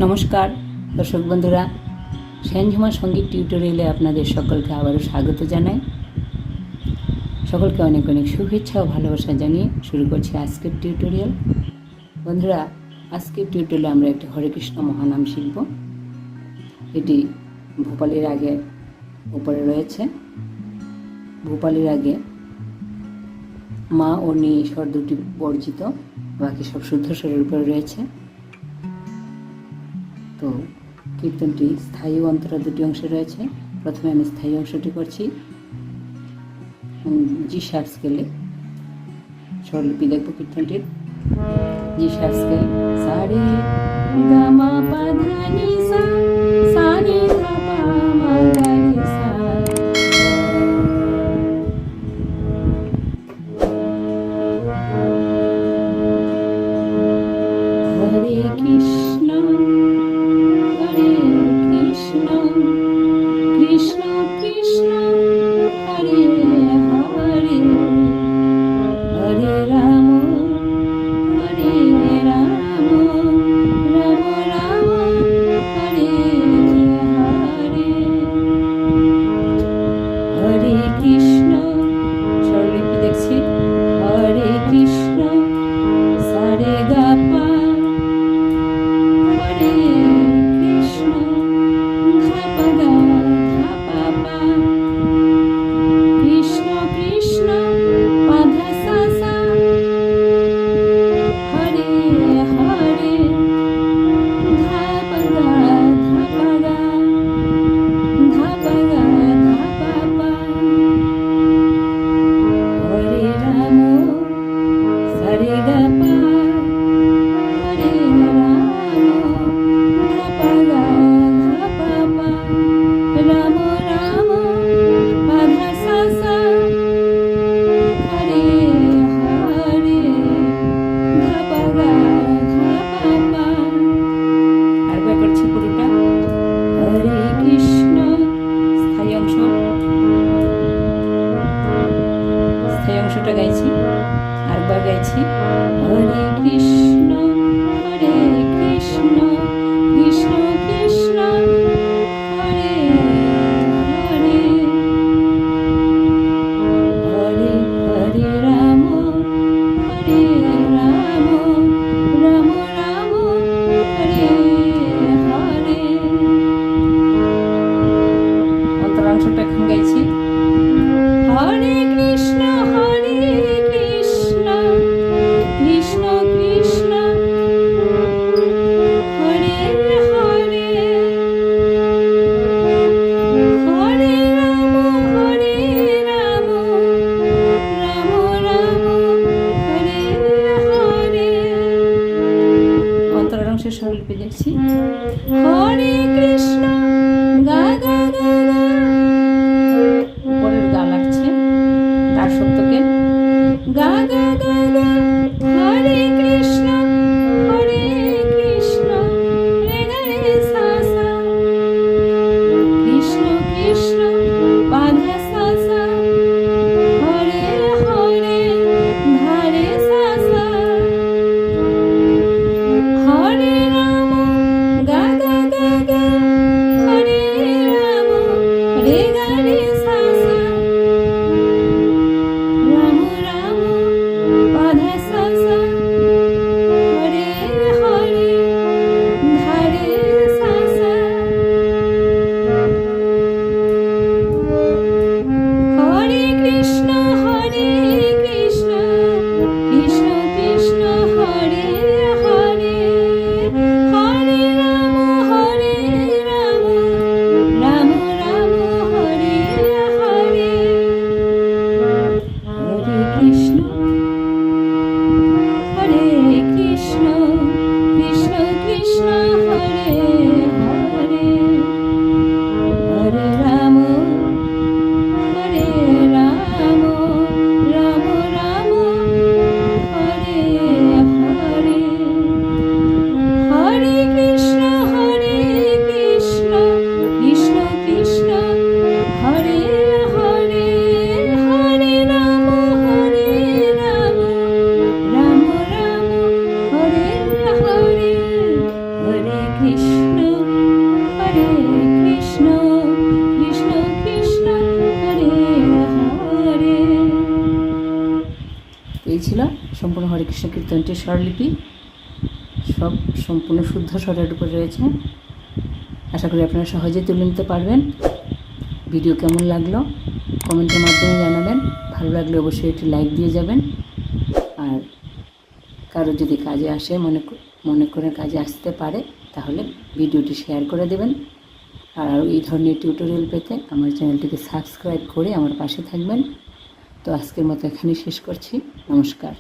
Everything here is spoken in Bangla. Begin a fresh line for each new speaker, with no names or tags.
নমস্কার দর্শক বন্ধুরা, শ্যানঝুমা সঙ্গীত টিউটোরিয়ালে আপনাদের সকলকে আবারও স্বাগত জানাই। সকলকে অনেক অনেক শুভেচ্ছা ও ভালোবাসা জানিয়ে শুরু করছি আজকের টিউটোরিয়াল। বন্ধুরা, আজকের টিউটোরিয়ালে আমরা একটি হরে কৃষ্ণ মহানাম শিখব। এটি ভূপালীর আগে উপরে রয়েছে। ভূপালীর আগে মা ও নি স্বর দুটি বর্জিত, বাকি সব শুদ্ধ স্বরের উপরে রয়েছে। তো কীর্তনটি স্থায়ী ও অন্তরা দুটি অংশে রয়েছে। প্রথমে আমি স্থায়ী অংশটি করছি জি শার্প স্কেলে। স্বরলিপি দেখব কীর্তনটির। জি শার্প স্কেল, সা রে গা মা পা ধা নি সা, সা নি ধা পা মা গা রে সা। হরে কৃষ্ণ কৃষ্ণ কৃষ্ণ হরে হরে, হরে রাম রাম রাম হরে হরে। হরে কৃষ্ণ, স্বরলিপি দেখছি। হরে কৃষ্ণ সা রে গা পা, হরে কৃষ্ণ ধা পা গা ধা পা পা, কৃষ্ণ কৃষ্ণ পা ধা সা সা, হরে হরে ধা পা গা ধা পা গা, ধা পা গা ধা পা পা। হরে রাম সা রে গা পা, হরে রাম ধা পা গা ধা পা পা, রাম রাম পা ধা সা সা, হরে হরে ধা পা গা ধা পা পা। আরেকবার করছি পুরোটা। হরে কৃষ্ণ, স্থায়ী অংশ, স্থায়ী অংশটা গাইছি। আরেকবার গাইছি। হরে কৃষ্ণ কৃষ্ণ কৃষ্ণ হরে হরে, হরে হরে রাম রাম রাম হরে হরে। অন্তরাংশটা এখন গাইছি। হরে কৃষ্ণ কৃষ্ণ কৃষ্ণ হরে হরে, হরে রাম রাম রাম হরে হরে। অন্তরার অংশের স্বরলিপি দেখছি। হরে কৃষ্ণ গা গা গা গা, উপরের গা লাগছে তার সপ্তকে। গা গা গা গা, হরে কৃষ্ণ রে গা রে সা সা, কৃষ্ণ কৃষ্ণ পা ধা সা সা, হরে হরে ধা রে সা সা। হরে রাম গা গা গা গা, হরে রাম রে গা রে সা সা, রাম রাম পা ধা সা সম্পূর্ণ হরে কৃষ্ণ কীর্তনটির স্বরলিপি, সব সম্পূর্ণ শুদ্ধ স্বরের উপর রয়েছে। আশা করি আপনারা সহজে তুলে নিতে পারবেন। ভিডিও কেমন লাগলো কমেন্টের মাধ্যমে জানাবেন। ভালো লাগলে অবশ্যই একটি লাইক দিয়ে যাবেন। আর কারো যদি কাজে আসে মনে করে কাজে আসতে পারে তাহলে ভিডিওটি শেয়ার করে দেবেন। আর আরও এই ধরনের টিউটোরিয়াল পেতে আমার চ্যানেলটিকে সাবস্ক্রাইব করে আমার পাশে থাকবেন। তো আজকের মতো এখানেই শেষ করছি। নমস্কার।